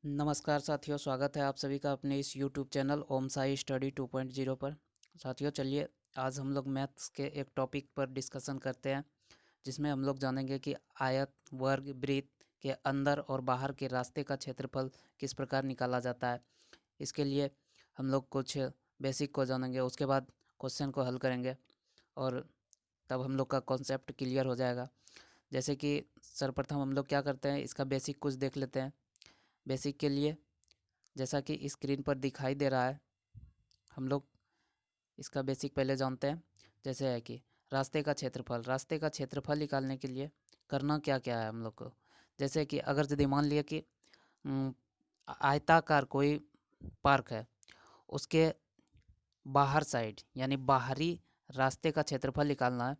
नमस्कार साथियों, स्वागत है आप सभी का अपने इस यूट्यूब चैनल ओम साई स्टडी 2.0 पर। साथियों चलिए आज हम लोग मैथ्स के एक टॉपिक पर डिस्कशन करते हैं, जिसमें हम लोग जानेंगे कि आयत, वर्ग, वृत्त के अंदर और बाहर के रास्ते का क्षेत्रफल किस प्रकार निकाला जाता है। इसके लिए हम लोग कुछ बेसिक को जानेंगे, उसके बाद क्वेश्चन को हल करेंगे और तब हम लोग का कॉन्सेप्ट क्लियर हो जाएगा। जैसे कि सर्वप्रथम हम लोग क्या करते हैं, इसका बेसिक कुछ देख लेते हैं। बेसिक के लिए जैसा कि स्क्रीन पर दिखाई दे रहा है, हम लोग इसका बेसिक पहले जानते हैं। जैसे है कि रास्ते का क्षेत्रफल निकालने के लिए करना क्या क्या है हम लोग को। जैसे कि अगर यदि मान लिया कि उम, आयताकार कोई पार्क है, उसके बाहर साइड यानी बाहरी रास्ते का क्षेत्रफल निकालना है।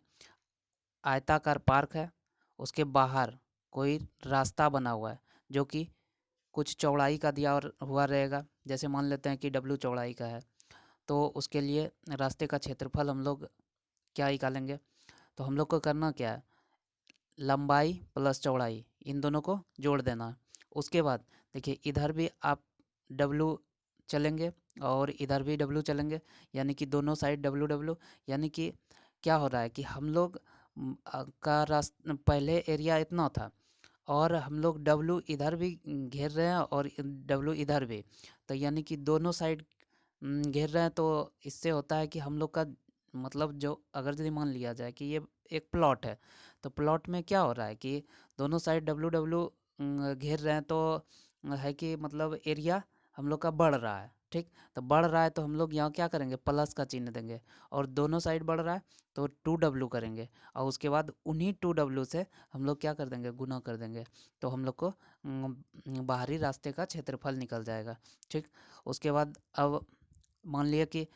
आयताकार पार्क है, उसके बाहर कोई रास्ता बना हुआ है जो कि कुछ चौड़ाई का दिया और हुआ रहेगा। जैसे मान लेते हैं कि डब्लू चौड़ाई का है, तो उसके लिए रास्ते का क्षेत्रफल हम लोग क्या निकालेंगे। तो हम लोग को करना क्या है, लंबाई प्लस चौड़ाई इन दोनों को जोड़ देना है। उसके बाद देखिए इधर भी आप डब्लू चलेंगे और इधर भी डब्लू चलेंगे, यानी कि दोनों साइड डब्लू डब्लू। यानी कि क्या हो रहा है कि हम लोग का रास्ता पहले एरिया इतना था और हम लोग डब्लू इधर भी घेर रहे हैं और डब्लू इधर भी, तो यानी कि दोनों साइड घेर रहे हैं। तो इससे होता है कि हम लोग का मतलब जो अगर यदि मान लिया जाए कि ये एक प्लॉट है, तो प्लॉट में क्या हो रहा है कि दोनों साइड डब्लू डब्लू घेर रहे हैं, तो है कि मतलब एरिया हम लोग का बढ़ रहा है। ठीक, तो बढ़ रहा है तो हम लोग यहाँ क्या करेंगे, प्लस का चिन्ह देंगे और दोनों साइड बढ़ रहा है तो 2W करेंगे और उसके बाद उन्हीं 2W से हम लोग क्या कर देंगे, गुना कर देंगे। तो हम लोग को बाहरी रास्ते का क्षेत्रफल निकल जाएगा। ठीक, उसके बाद अब मान लिया कि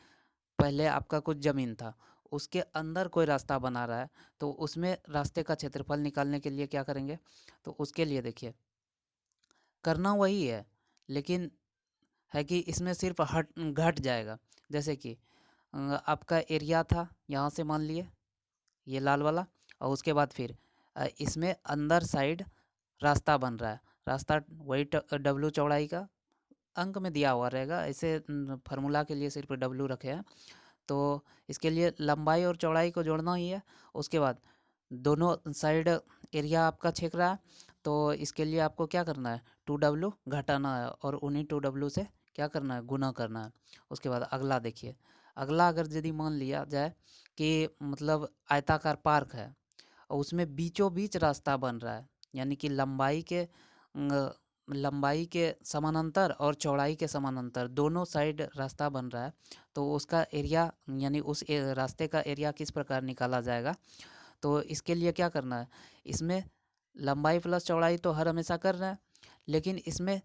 पहले आपका कुछ ज़मीन था, उसके अंदर कोई रास्ता बना रहा है, तो उसमें रास्ते का क्षेत्रफल निकालने के लिए क्या करेंगे। तो उसके लिए देखिए करना वही है, लेकिन है कि इसमें सिर्फ हट घट जाएगा। जैसे कि आपका एरिया था यहाँ से मान लिए ये लाल वाला, और उसके बाद फिर इसमें अंदर साइड रास्ता बन रहा है। रास्ता वही डब्लू चौड़ाई का अंक में दिया हुआ रहेगा, ऐसे फार्मूला के लिए सिर्फ डब्लू रखे हैं। तो इसके लिए लंबाई और चौड़ाई को जोड़ना ही है। उसके बाद दोनों साइड एरिया आपका छेक रहा है, तो इसके लिए आपको क्या करना है, 2W घटाना है और उन्हीं 2W से क्या करना है, गुना करना है। उसके बाद अगला देखिए, अगला अगर यदि मान लिया जाए कि मतलब आयताकार पार्क है और उसमें बीचों बीच रास्ता बन रहा है, यानी कि लंबाई के समानांतर और चौड़ाई के समानांतर दोनों साइड रास्ता बन रहा है, तो उसका एरिया यानी उस रास्ते का एरिया किस प्रकार निकाला जाएगा। तो इसके लिए क्या करना है, इसमें लंबाई प्लस चौड़ाई तो हर हमेशा कर रहे हैं, लेकिन इसमें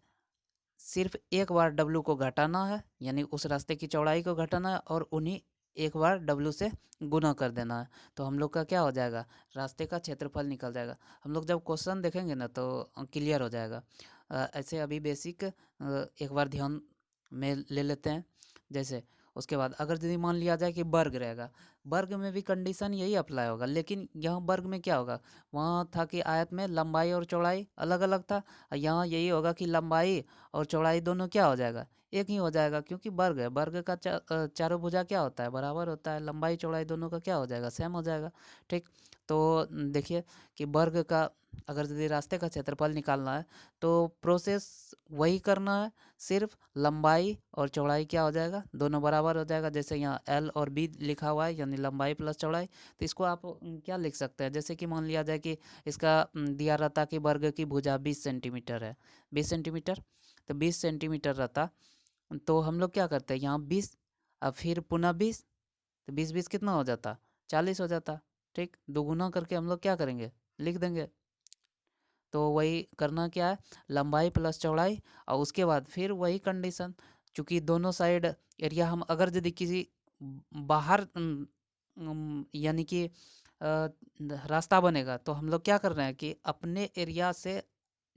सिर्फ एक बार डब्लू को घटाना है, यानी उस रास्ते की चौड़ाई को घटाना है और उन्हीं एक बार डब्लू से गुना कर देना है। तो हम लोग का क्या हो जाएगा, रास्ते का क्षेत्रफल निकल जाएगा। हम लोग जब क्वेश्चन देखेंगे ना तो क्लियर हो जाएगा। ऐसे अभी बेसिक एक बार ध्यान में ले लेते हैं। जैसे उसके बाद अगर यदि मान लिया जाए कि वर्ग रहेगा, वर्ग में भी कंडीशन यही अप्लाई होगा, लेकिन यहाँ वर्ग में क्या होगा, वहाँ था कि आयत में लंबाई और चौड़ाई अलग अलग था, और यहाँ यही होगा कि लंबाई और चौड़ाई दोनों क्या हो जाएगा, एक ही हो जाएगा, क्योंकि वर्ग है। वर्ग का चारों भुजा क्या होता है, बराबर होता है। लंबाई चौड़ाई दोनों का क्या हो जाएगा, सेम हो जाएगा। ठीक, तो देखिए कि वर्ग का अगर यदि रास्ते का क्षेत्रफल निकालना है तो प्रोसेस वही करना है, सिर्फ लंबाई और चौड़ाई क्या हो जाएगा, दोनों बराबर हो जाएगा। जैसे यहाँ L और B लिखा हुआ है, यानी लंबाई प्लस चौड़ाई, तो इसको आप क्या लिख सकते हैं, जैसे कि मान लिया जाए कि इसका दिया रहता कि वर्ग की भुजा 20 सेंटीमीटर है, 20 सेंटीमीटर, तो 20 सेंटीमीटर रहता, तो हम लोग क्या करते हैं यहाँ 20 और फिर पुनः 20, तो 20 20 कितना हो जाता, 40 हो जाता। ठीक, दोगुना करके हम लोग क्या करेंगे, लिख देंगे। तो वही करना क्या है, लंबाई प्लस चौड़ाई और उसके बाद फिर वही कंडीशन, चूँकि दोनों साइड एरिया हम अगर यदि किसी बाहर यानी कि रास्ता बनेगा, तो हम लोग क्या कर रहे हैं कि अपने एरिया से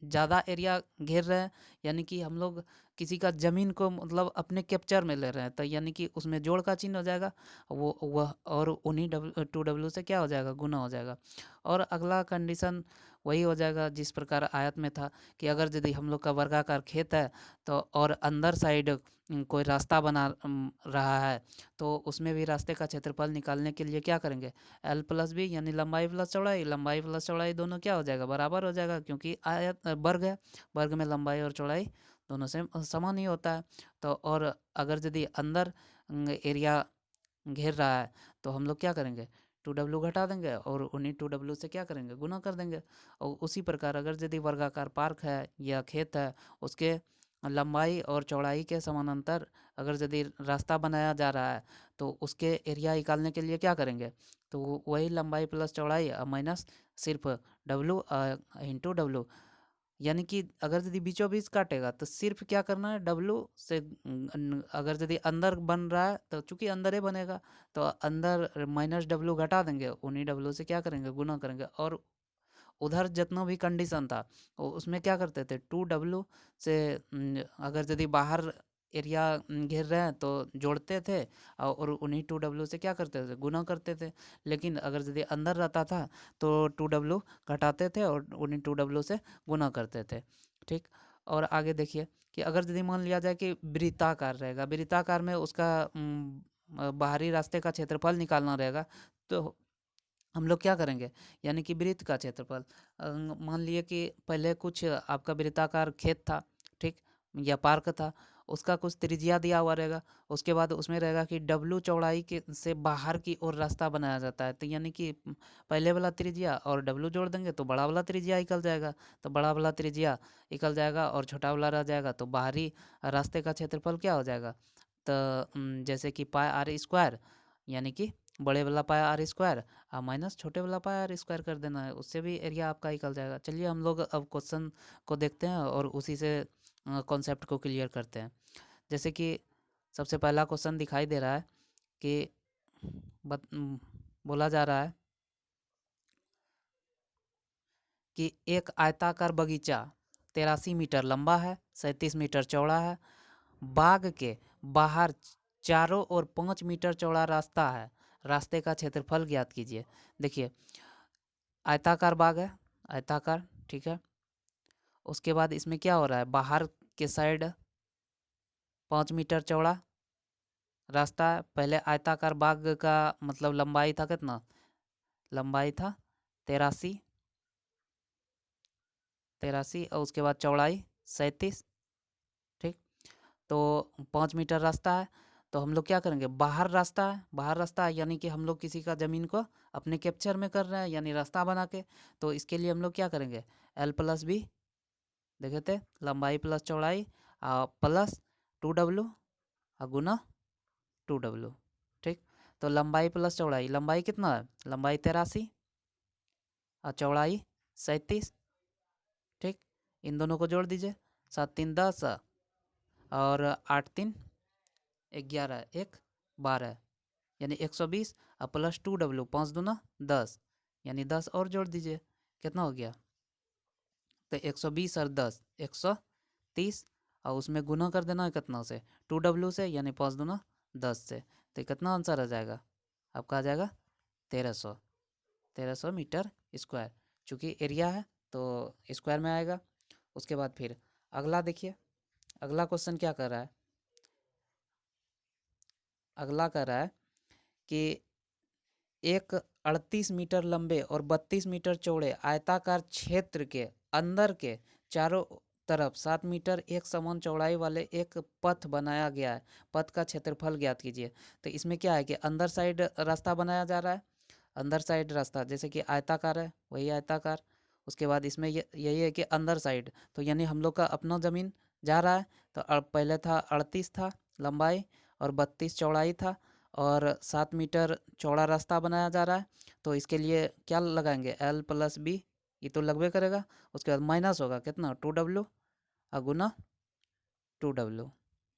ज़्यादा एरिया घेर रहे हैं, यानी कि हम लोग किसी का ज़मीन को मतलब अपने कैप्चर में ले रहे हैं, तो यानी कि उसमें जोड़ का चिन्ह हो जाएगा, वो वह और उन्हीं 2W से क्या हो जाएगा, गुना हो जाएगा। और अगला कंडीशन वही हो जाएगा जिस प्रकार आयत में था कि अगर यदि हम लोग का वर्गाकार खेत है तो और अंदर साइड कोई रास्ता बना रहा है, तो उसमें भी रास्ते का क्षेत्रफल निकालने के लिए क्या करेंगे, एल प्लस बी यानी लंबाई प्लस चौड़ाई दोनों क्या हो जाएगा, बराबर हो जाएगा, क्योंकि आयत वर्ग है, वर्ग में लंबाई और चौड़ाई दोनों से समान ही होता है। तो और अगर यदि अंदर एरिया घेर रहा है तो हम लोग क्या करेंगे, 2W घटा देंगे और उन्हीं 2W से क्या करेंगे, गुना कर देंगे। और उसी प्रकार अगर यदि वर्गाकार पार्क है या खेत है, उसके लंबाई और चौड़ाई के समानांतर अगर यदि रास्ता बनाया जा रहा है तो उसके एरिया निकालने के लिए क्या करेंगे, तो वही लंबाई प्लस चौड़ाई माइनस सिर्फ डब्लू इंटू डब्लू, यानी कि अगर यदि बीचों बीच काटेगा तो सिर्फ क्या करना है, डब्लू से अगर यदि अंदर बन रहा है तो चूंकि अंदर ही बनेगा तो अंदर माइनस डब्लू घटा देंगे, उन्हीं डब्लू से क्या करेंगे, गुना करेंगे। और उधर जितना भी कंडीशन था उसमें क्या करते थे, 2W से अगर यदि बाहर एरिया घेर रहे हैं तो जोड़ते थे और उन्हीं 2W से क्या करते थे, गुना करते थे। लेकिन अगर यदि अंदर रहता था तो 2W घटाते थे और उन्हीं 2W से गुना करते थे। ठीक। और आगे देखिए कि अगर यदि मान लिया जाए कि वृत्ताकार रहेगा, वृत्ताकार में उसका बाहरी रास्ते का क्षेत्रफल निकालना रहेगा, तो हम लोग क्या करेंगे, यानी कि वृत्त का क्षेत्रफल मान लिए कि पहले कुछ आपका वृत्ताकार खेत था, ठीक, या पार्क था, उसका कुछ त्रिज्या दिया हुआ रहेगा, उसके बाद उसमें रहेगा कि डब्लू चौड़ाई के से बाहर की ओर रास्ता बनाया जाता है, तो यानी कि पहले वाला त्रिज्या और डब्लू जोड़ देंगे तो बड़ा वाला त्रिज्या निकल जाएगा, तो बड़ा वाला त्रिज्या निकल जाएगा और छोटा वाला रह जाएगा, तो बाहरी रास्ते का क्षेत्रफल क्या हो जाएगा, तो जैसे कि पाई आर स्क्वायर, यानी कि बड़े वाला पाया आर स्क्वायर माइनस छोटे वाला पाया आर स्क्वायर कर देना है, उससे भी एरिया आपका निकल जाएगा। चलिए हम लोग अब क्वेश्चन को देखते हैं और उसी से कॉन्सेप्ट को क्लियर करते हैं। जैसे कि सबसे पहला क्वेश्चन दिखाई दे रहा है कि बोला जा रहा है कि एक आयताकार बगीचा 83 मीटर लंबा है, 37 मीटर चौड़ा है, बाग के बाहर चारों ओर 5 मीटर चौड़ा रास्ता है, रास्ते का क्षेत्रफल ज्ञात कीजिए। देखिए आयताकार बाग है, आयताकार, ठीक है, उसके बाद इसमें क्या हो रहा है, बाहर के साइड 5 मीटर चौड़ा रास्ता है। पहले आयताकार बाग का मतलब लंबाई था कितना, लंबाई था 83, 83 और उसके बाद चौड़ाई 37, ठीक। तो 5 मीटर रास्ता है, तो हम लोग क्या करेंगे, बाहर रास्ता है, बाहर रास्ता है यानी कि हम लोग किसी का ज़मीन को अपने कैप्चर में कर रहे हैं यानी रास्ता बना के, तो इसके लिए हम लोग क्या करेंगे, एल प्लस बी देखे थे, लंबाई प्लस चौड़ाई प्लस 2W गुना 2W, ठीक। तो लंबाई प्लस चौड़ाई, लंबाई कितना है, लंबाई 83 और चौड़ाई 37, ठीक। इन दोनों को जोड़ दीजिए, 7 3 10 और 8 3 11, 1 12 यानी 120 और प्लस 2W 5 दूना 10 यानी 10 और जोड़ दीजिए, कितना हो गया, तो 120 और 10 130 और उसमें गुना कर देना है कितना से, 2W से यानी 5 दूना 10 से, तो कितना आंसर आ जाएगा आपका, आ जाएगा 1300 मीटर स्क्वायर, चूँकि एरिया है तो स्क्वायर में आएगा। उसके बाद फिर अगला देखिए, अगला क्वेश्चन क्या कर रहा है, अगला कर रहा है कि एक 38 मीटर लंबे और 32 मीटर चौड़े आयताकार क्षेत्र के अंदर के चारों तरफ 7 मीटर एक समान चौड़ाई वाले एक पथ बनाया गया है, पथ का क्षेत्रफल ज्ञात कीजिए। तो इसमें क्या है कि अंदर साइड रास्ता बनाया जा रहा है, अंदर साइड रास्ता जैसे कि आयताकार है वही आयताकार, उसके बाद इसमें यही है कि अंदर साइड, तो यानी हम लोग का अपना ज़मीन जा रहा है, तो पहले था 38 था लंबाई और 32 चौड़ाई था और 7 मीटर चौड़ा रास्ता बनाया जा रहा है, तो इसके लिए क्या लगाएंगे, एल प्लस बी, ये तो लगभग करेगा, उसके बाद माइनस होगा कितना 2W गुना 2W,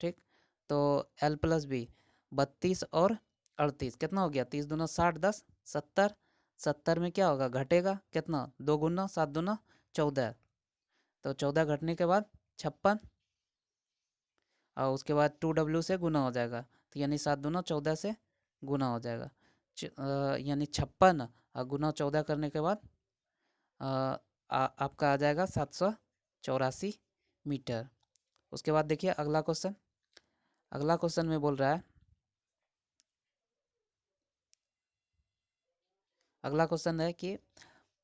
ठीक। तो एल प्लस बी 32 और 38 कितना हो गया, 30 दूना 60 10 70, 70 में क्या होगा, घटेगा कितना, 2 गुना 7 दूना 14, तो 14 घटने के बाद 56 और उसके बाद 2W से गुना हो जाएगा, तो यानी 7 दूना 14 से गुना हो जाएगा, यानी 56 गुना 14 करने के बाद आपका आ जाएगा 784 मीटर। उसके बाद देखिए अगला क्वेश्चन। अगला क्वेश्चन में बोल रहा है, अगला क्वेश्चन है कि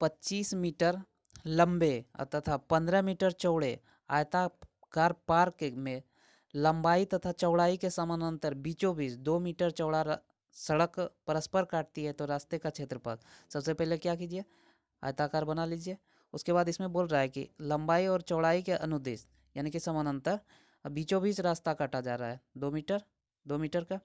25 मीटर लंबे तथा 15 मीटर चौड़े आयताकार पार्क में लंबाई तथा चौड़ाई के समानांतर बीचों बीच 2 मीटर चौड़ा सड़क परस्पर काटती है, तो रास्ते का क्षेत्रफल। सबसे पहले क्या कीजिए, आयताकार बना लीजिए। उसके बाद इसमें बोल रहा है कि लंबाई और चौड़ाई के अनुदिश यानी कि समानांतर बीचों बीच रास्ता काटा जा रहा है 2 मीटर, 2 मीटर का।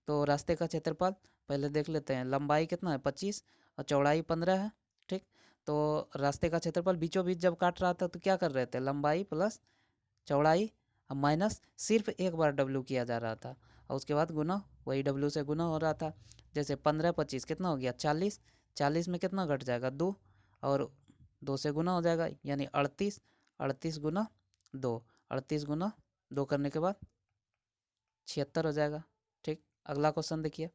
तो रास्ते का क्षेत्रफल पहले देख लेते हैं। लंबाई कितना है 25 और चौड़ाई 15 है, ठीक। तो रास्ते का क्षेत्रफल बीचों बीच जब काट रहा था तो क्या कर रहे थे, लंबाई प्लस चौड़ाई माइनस सिर्फ एक बार डब्लू किया जा रहा था, और उसके बाद गुना वही डब्लू से गुना हो रहा था। जैसे 15 25 कितना हो गया 40, 40 में कितना घट जाएगा 2, और 2 से गुना हो जाएगा यानी 38, 38 गुना 2, 38 गुना 2 करने के बाद 76 हो जाएगा, ठीक। अगला क्वेश्चन देखिए।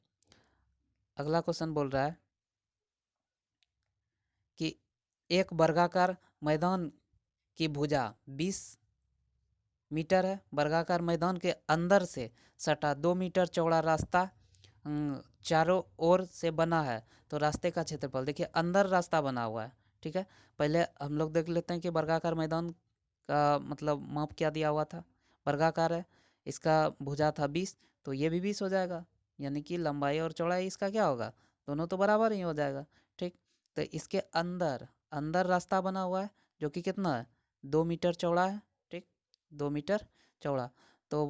अगला क्वेश्चन बोल रहा है कि एक वर्गाकार मैदान की भुजा 20 मीटर है। वर्गाकार मैदान के अंदर से सटा 2 मीटर चौड़ा रास्ता चारों ओर से बना है, तो रास्ते का क्षेत्रफल। देखिए अंदर रास्ता बना हुआ है, ठीक है। पहले हम लोग देख लेते हैं कि वर्गाकार मैदान का मतलब माप क्या दिया हुआ था। वर्गाकार है, इसका भुजा था 20, तो ये भी 20 हो जाएगा, यानी कि लंबाई और चौड़ाई इसका क्या होगा, दोनों तो बराबर ही हो जाएगा, ठीक। तो इसके अंदर अंदर रास्ता बना हुआ है जो कि कितना है 2 मीटर चौड़ा है, ठीक, 2 मीटर चौड़ा। तो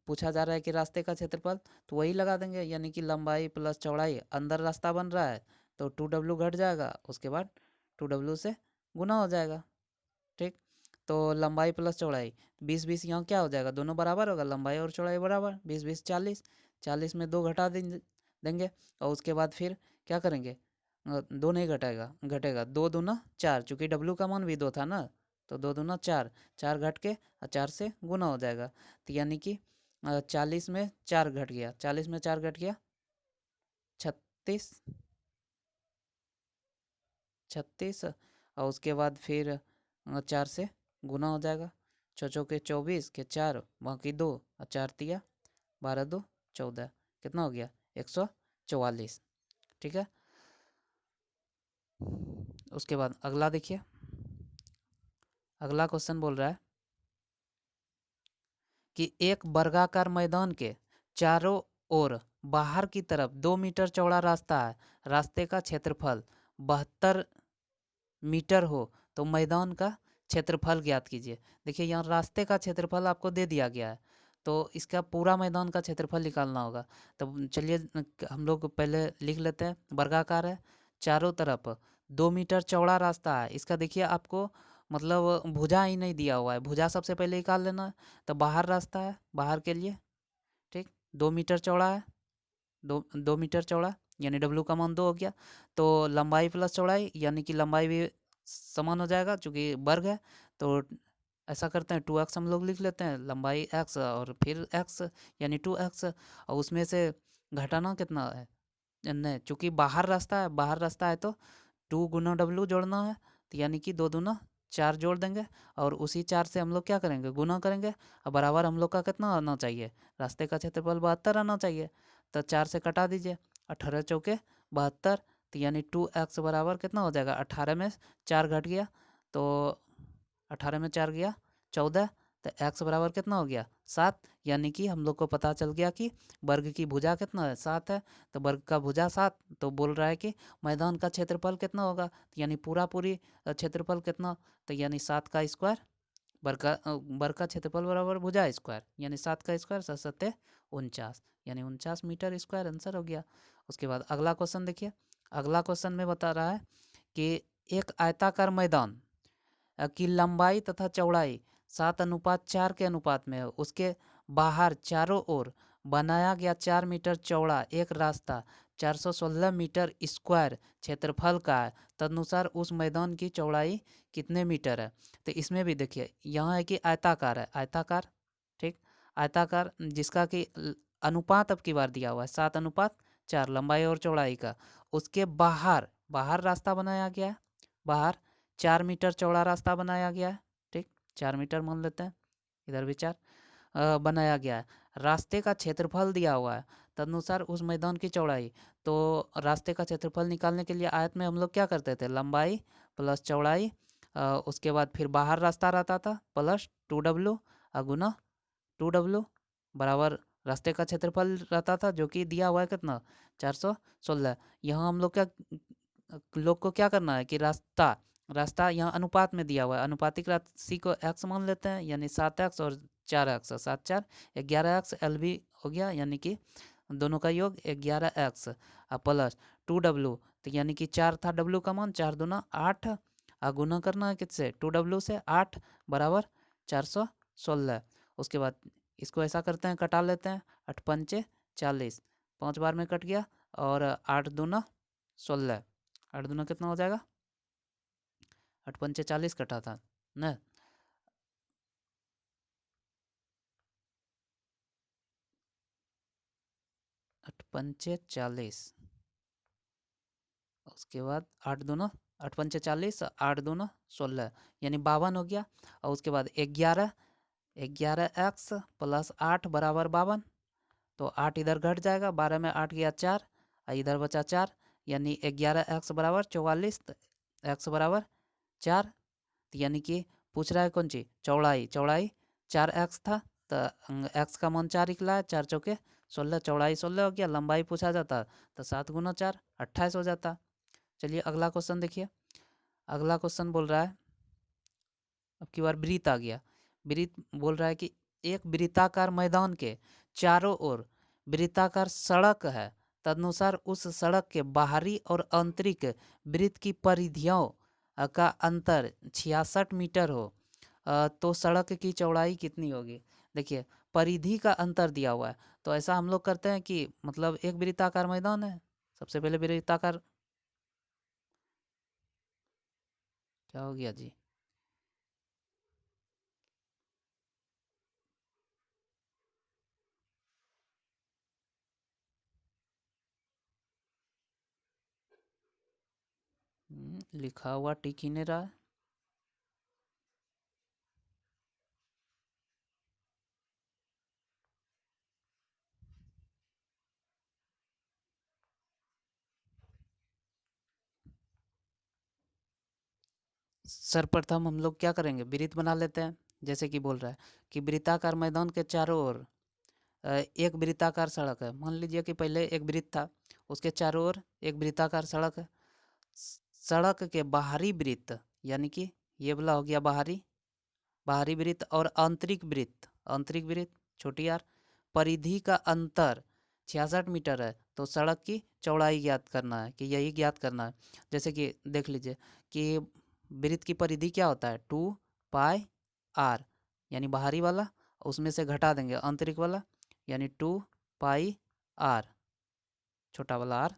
पूछा जा रहा है कि रास्ते का क्षेत्रफल, तो वही लगा देंगे, यानी कि लंबाई प्लस चौड़ाई, अंदर रास्ता बन रहा है तो 2W घट जाएगा, उसके बाद 2W से गुना हो जाएगा, ठीक। तो लंबाई प्लस चौड़ाई 20 20 यहाँ क्या हो जाएगा, दोनों बराबर होगा, लंबाई और चौड़ाई बराबर, 20 20 40, 40 में 2 घटा देंगे, और उसके बाद फिर क्या करेंगे, 2 नहीं घटेगा, घटेगा 2 दूना 4, चूँकि डब्लू का मान भी 2 था ना, तो 2 दूना 4, 4 घट के 4 से गुना हो जाएगा, तो यानी कि 40 में 4 घट गया, 40 में 4 घट गया 36, 36, और उसके बाद फिर 4 से गुना हो जाएगा, छो के 24 के 4 बाकी 2 और 4 तिया 12 2 14, कितना हो गया 144, ठीक है। उसके बाद अगला देखिए। अगला क्वेश्चन बोल रहा है कि एक वर्गाकार मैदान के चारों ओर बाहर की तरफ 2 मीटर चौड़ा रास्ता है, रास्ते का क्षेत्रफल 72 मीटर हो तो मैदान का क्षेत्रफल ज्ञात कीजिए। देखिए यहाँ रास्ते का क्षेत्रफल आपको दे दिया गया है, तो इसका पूरा मैदान का क्षेत्रफल निकालना होगा। तो चलिए हम लोग पहले लिख लेते हैं। वर्गाकार है, चारों तरफ 2 मीटर चौड़ा रास्ता है, इसका देखिए आपको मतलब भुजा ही नहीं दिया हुआ है, भुजा सबसे पहले निकाल लेना है। तो बाहर रास्ता है, बाहर के लिए, ठीक, 2 मीटर चौड़ा है, 2 मीटर चौड़ा, यानी डब्लू का मान 2 हो गया। तो लंबाई प्लस चौड़ाई, यानी कि लंबाई भी समान हो जाएगा चूँकि वर्ग है, तो ऐसा करते हैं 2x हम लोग लिख लेते हैं, लंबाई x और फिर x, यानी 2x, और उसमें से घटाना कितना है, नहीं चूँकि बाहर रास्ता है, बाहर रास्ता है तो 2 गुना डब्लू जोड़ना है, तो यानी कि 2 दूना 4 जोड़ देंगे, और उसी 4 से हम लोग क्या करेंगे, गुना करेंगे, और बराबर हम लोग का कितना आना चाहिए, रास्ते का क्षेत्रफल 72 आना चाहिए। तो 4 से कटा दीजिए, 18 चौके 72, तो यानी 2x बराबर कितना हो जाएगा, 18 में 4 घट गया, तो 18 में 4 गया 14, तो x बराबर कितना हो गया 7, यानी कि हम लोग को पता चल गया कि वर्ग की भुजा कितना है 7 है, तो वर्ग का भुजा 7, तो बोल रहा है कि मैदान का क्षेत्रफल कितना होगा, तो यानी पूरा पूरी क्षेत्रफल कितना, तो यानी 7 का स्क्वायर, वर्ग का क्षेत्रफल बराबर भुजा स्क्वायर, यानी 7 का स्क्वायर 7 सत्ते 49, यानी 49 मीटर स्क्वायर आंसर हो गया। उसके बाद अगला क्वेश्चन देखिए। अगला क्वेश्चन में बता रहा है कि एक आयताकार मैदान की लंबाई तथा चौड़ाई 7:4 के अनुपात में है, उसके बाहर चारों ओर बनाया गया 4 मीटर चौड़ा एक रास्ता 416 मीटर स्क्वायर क्षेत्रफल का है, तदनुसार उस मैदान की चौड़ाई कितने मीटर है। तो इसमें भी देखिए यहाँ है कि आयताकार है, आयताकार, ठीक, आयताकार जिसका कि अनुपात अब की बार दिया हुआ है 7:4 लंबाई और चौड़ाई का, उसके बाहर बाहर रास्ता बनाया गया है, बाहर 4 मीटर चौड़ा रास्ता बनाया गया है। ठीक, 4 मीटर मान लेते हैं, इधर भी 4 बनाया गया है। रास्ते का क्षेत्रफल दिया हुआ है, तदनुसार उस मैदान की चौड़ाई। तो रास्ते का क्षेत्रफल निकालने के लिए आयत में हम लोग क्या करते थे, लंबाई प्लस चौड़ाई, उसके बाद फिर बाहर रास्ता रहता था प्लस 2W गुना 2W बराबर रास्ते का क्षेत्रफल रहता था, जो कि दिया हुआ है कितना, 416। यहाँ हम लोग को क्या करना है कि रास्ता रास्ता यहाँ अनुपात में दिया हुआ है, अनुपातिक राशि को x मान लेते हैं, यानी 7x और 4x, 7 4 11x एल भी हो गया, यानी कि दोनों का योग 11x प्लस 2W, तो यानी कि 4 था W का मान, 4 दूना 8 गुना करना है किससे, 2W से, 8 बराबर 416। उसके बाद इसको ऐसा करते हैं, कटा लेते हैं, 8 पंचे 40, 5 बार में कट गया, और 8 दूना 16, 8 दूना कितना हो जाएगा, 8 पंचे 40 कटा था न, 8 पंचे 40, उसके बाद 8 दूना 8 पंचे 40, 8 दूना 16, यानी 52 हो गया। और उसके बाद 11x प्लस 8 बराबर 52, तो 8 इधर घट जाएगा, 12 में 8 गया 4, इधर बचा 4, यानी 11x बराबर 44, तो x बराबर 4, यानी कि पूछ रहा है कौन चीज, चौड़ाई, चौड़ाई 4x था, तो x का मान 4 निकला है, 4 चौके 16, चौड़ाई 16 हो गया। लंबाई पूछा जाता तो 7 गुना 4 28 हो जाता। चलिए अगला क्वेश्चन देखिए, अगला क्वेश्चन बोल रहा है, अब की बार वृत्त आ गया। वृत्त बोल रहा है कि एक वृत्ताकार मैदान के चारों ओर वृत्ताकार सड़क है, तदनुसार उस सड़क के बाहरी और आंतरिक वृत्त की परिधियों का अंतर 66 मीटर हो, तो सड़क की चौड़ाई कितनी होगी। देखिए परिधि का अंतर दिया हुआ है, तो ऐसा हम लोग करते हैं कि मतलब एक वृत्ताकार मैदान है, सबसे पहले वृत्ताकार, क्या हो गया जी, लिखा हुआ टिक ही नहीं रहा है। सर्वप्रथम हम लोग क्या करेंगे, वृत्त बना लेते हैं। जैसे कि बोल रहा है कि वृत्ताकार मैदान के चारों ओर एक वृत्ताकार सड़क है। मान लीजिए कि पहले एक वृत्त था, उसके चारों ओर एक वृत्ताकार सड़क है। सड़क के बाहरी वृत्त, यानी कि ये वाला हो गया बाहरी, बाहरी वृत्त, और आंतरिक वृत्त, आंतरिक वृत्त छोटी आर, परिधि का अंतर 66 मीटर है, तो सड़क की चौड़ाई ज्ञात करना है, कि यही ज्ञात करना है। जैसे कि देख लीजिए कि वृत्त की परिधि क्या होता है, 2πr, यानी बाहरी वाला, उसमें से घटा देंगे आंतरिक वाला, यानी 2πr, छोटा वाला r।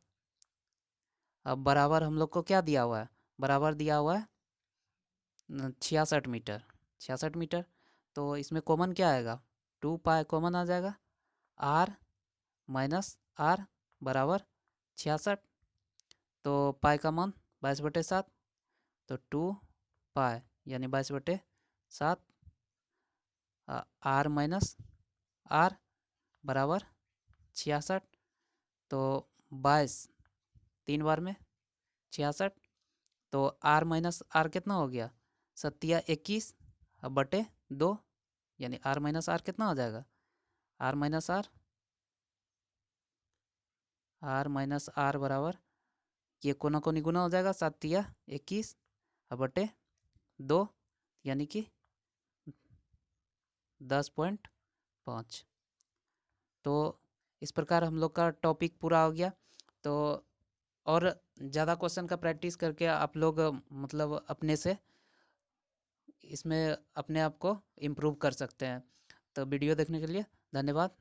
अब बराबर हम लोग को क्या दिया हुआ है, बराबर दिया हुआ है 66 मीटर, 66 मीटर। तो इसमें कॉमन क्या आएगा, 2π कॉमन आ जाएगा, r माइनस r बराबर 66, तो पाई का मान 22/7, तो 2π यानी 22/7, r माइनस r बराबर 66, तो 22 3 बार में 66, तो r माइनस r कितना हो गया, 21 बटे 2, यानी r माइनस r कितना हो जाएगा, r माइनस r बराबर, ये कोना कोनी गुना हो जाएगा, 7 बटे 2, यानी कि 10.5। तो इस प्रकार हम लोग का टॉपिक पूरा हो गया। तो और ज़्यादा क्वेश्चन का प्रैक्टिस करके आप लोग मतलब अपने से इसमें अपने आप को इम्प्रूव कर सकते हैं। तो वीडियो देखने के लिए धन्यवाद।